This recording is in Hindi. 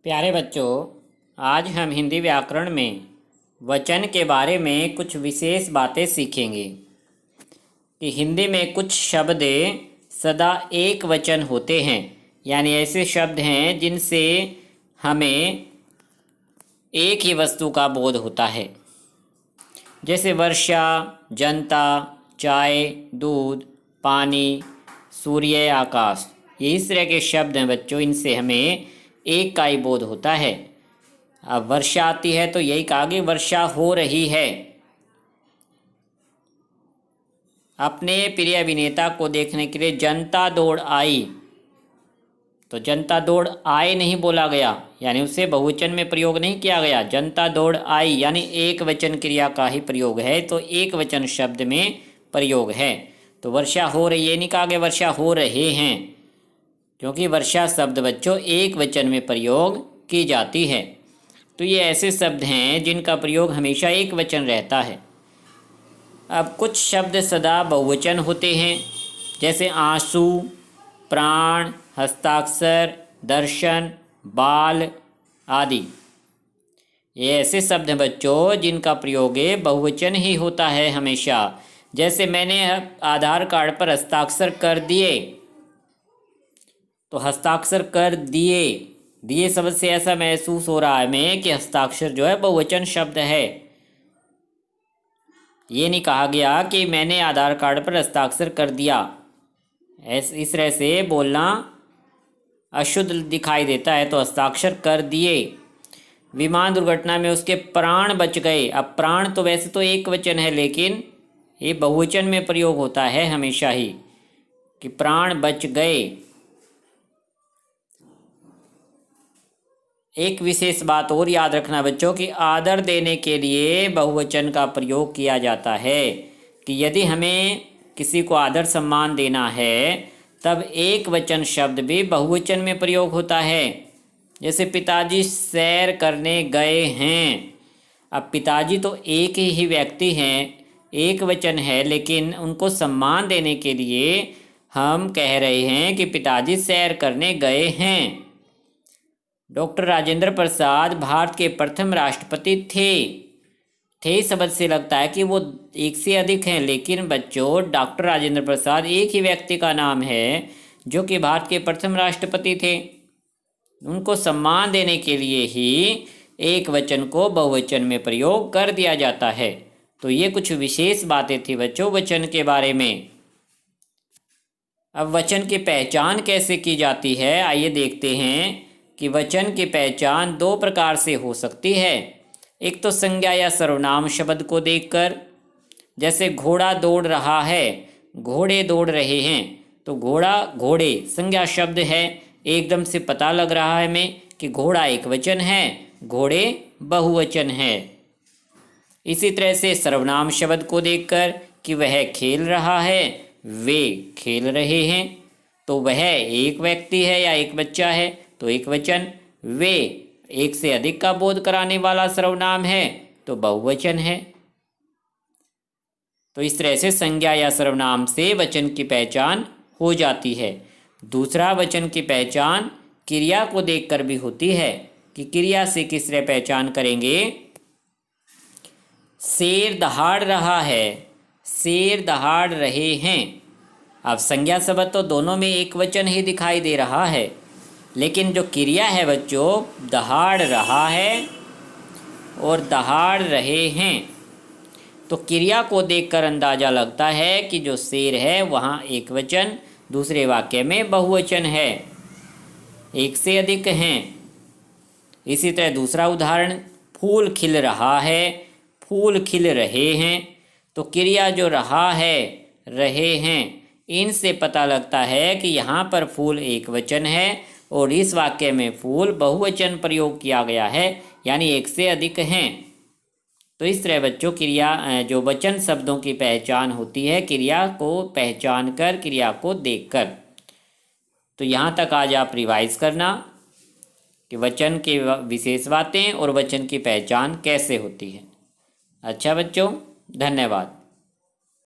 प्यारे बच्चों, आज हम हिंदी व्याकरण में वचन के बारे में कुछ विशेष बातें सीखेंगे कि हिंदी में कुछ शब्द सदा एक वचन होते हैं, यानी ऐसे शब्द हैं जिनसे हमें एक ही वस्तु का बोध होता है। जैसे वर्षा, जनता, चाय, दूध, पानी, सूर्य, आकाश। ये इस तरह के शब्द हैं बच्चों, इनसे हमें एक का ही बोध होता है। अब वर्षा आती है तो यही कहा कि वर्षा हो रही है। अपने प्रिय अभिनेता को देखने के लिए जनता दौड़ आई, तो जनता दौड़ आए नहीं बोला गया, यानी उसे बहुवचन में प्रयोग नहीं किया गया। जनता दौड़ आई यानी एक वचन क्रिया का ही प्रयोग है, तो एक वचन शब्द में प्रयोग है। तो वर्षा हो रही है नहीं कहा कि वर्षा हो रहे हैं, क्योंकि वर्षा शब्द बच्चों एक वचन में प्रयोग की जाती है। तो ये ऐसे शब्द हैं जिनका प्रयोग हमेशा एक वचन रहता है। अब कुछ शब्द सदा बहुवचन होते हैं, जैसे आंसू, प्राण, हस्ताक्षर, दर्शन, बाल आदि। ये ऐसे शब्द हैं बच्चों जिनका प्रयोग बहुवचन ही होता है हमेशा। जैसे मैंने आधार कार्ड पर हस्ताक्षर कर दिए, तो हस्ताक्षर कर दिए शब्द से ऐसा महसूस हो रहा है मैं कि हस्ताक्षर जो है बहुवचन शब्द है। ये नहीं कहा गया कि मैंने आधार कार्ड पर हस्ताक्षर कर दिया। इस तरह से बोलना अशुद्ध दिखाई देता है, तो हस्ताक्षर कर दिए। विमान दुर्घटना में उसके प्राण बच गए। अब प्राण तो वैसे तो एक वचन है, लेकिन ये बहुवचन में प्रयोग होता है हमेशा ही कि प्राण बच गए। एक विशेष बात और याद रखना बच्चों कि आदर देने के लिए बहुवचन का प्रयोग किया जाता है, कि यदि हमें किसी को आदर सम्मान देना है तब एक वचन शब्द भी बहुवचन में प्रयोग होता है। जैसे पिताजी सैर करने गए हैं। अब पिताजी तो एक ही व्यक्ति हैं, एक वचन है, लेकिन उनको सम्मान देने के लिए हम कह रहे हैं कि पिताजी सैर करने गए हैं। डॉक्टर राजेंद्र प्रसाद भारत के प्रथम राष्ट्रपति थे शब्द से लगता है कि वो एक से अधिक हैं, लेकिन बच्चों डॉक्टर राजेंद्र प्रसाद एक ही व्यक्ति का नाम है जो कि भारत के प्रथम राष्ट्रपति थे। उनको सम्मान देने के लिए ही एक वचन को बहुवचन में प्रयोग कर दिया जाता है। तो ये कुछ विशेष बातें थी बच्चों वचन के बारे में। अब वचन की पहचान कैसे की जाती है, आइए देखते हैं कि वचन की पहचान दो प्रकार से हो सकती है। एक तो संज्ञा या सर्वनाम शब्द को देखकर, जैसे घोड़ा दौड़ रहा है, घोड़े दौड़ रहे हैं। तो घोड़ा, घोड़े संज्ञा शब्द है, एकदम से पता लग रहा है हमें कि घोड़ा एक वचन है, घोड़े बहुवचन है। इसी तरह से सर्वनाम शब्द को देखकर कि वह खेल रहा है, वे खेल रहे हैं, तो वह एक व्यक्ति है या एक बच्चा है, तो एक वचन। वे एक से अधिक का बोध कराने वाला सर्वनाम है, तो बहुवचन है। तो इस तरह से संज्ञा या सर्वनाम से वचन की पहचान हो जाती है। दूसरा वचन की पहचान क्रिया को देखकर भी होती है, कि क्रिया से किस तरह पहचान करेंगे। शेर दहाड़ रहा है, शेर दहाड़ रहे हैं। अब संज्ञा शब्द तो दोनों में एक वचन ही दिखाई दे रहा है, लेकिन जो क्रिया है बच्चों दहाड़ रहा है और दहाड़ रहे हैं, तो क्रिया को देखकर अंदाजा लगता है कि जो शेर है वहाँ एक वचन, दूसरे वाक्य में बहुवचन है, एक से अधिक हैं। इसी तरह दूसरा उदाहरण, फूल खिल रहा है, फूल खिल रहे हैं। तो क्रिया जो रहा है, रहे हैं, इनसे पता लगता है कि यहाँ पर फूल एक वचन है और इस वाक्य में फूल बहुवचन प्रयोग किया गया है, यानी एक से अधिक हैं। तो इस तरह बच्चों क्रिया जो वचन शब्दों की पहचान होती है, क्रिया को पहचान कर, क्रिया को देखकर। तो यहाँ तक आज आप रिवाइज करना कि वचन के विशेष बातें और वचन की पहचान कैसे होती है। अच्छा बच्चों, धन्यवाद।